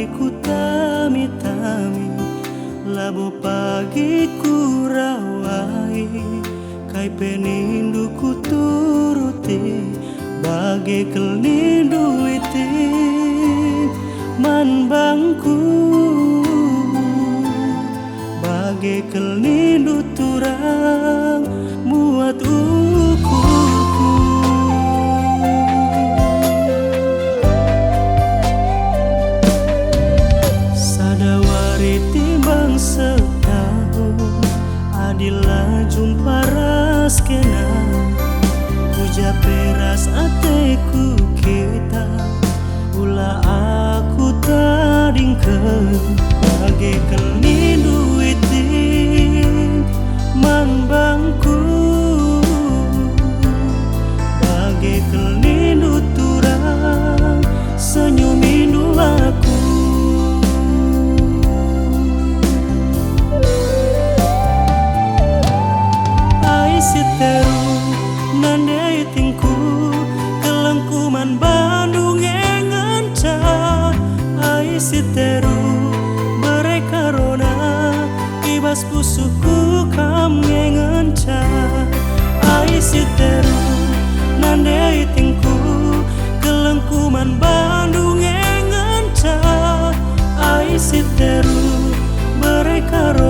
ku tami-tami labo pagi ku rawai kai penindu ku turuti bagi kelindu iti man bangku bagi kelindu turang muat ukurku. Sadawari timbang setahun adilah jumpa ras kena puja peras ateku kita ula aku tadingkeun bagi kelindu iting man bangku bagi kelindu turang senyum indu aku. Ai siteru nandai tingku kelengkuman Bandung engenca ai siteru mereka rona ibas pusuku kam ngenca ai siteru nandai tingku kelengkuman Bandung engenca ai siteru mereka rona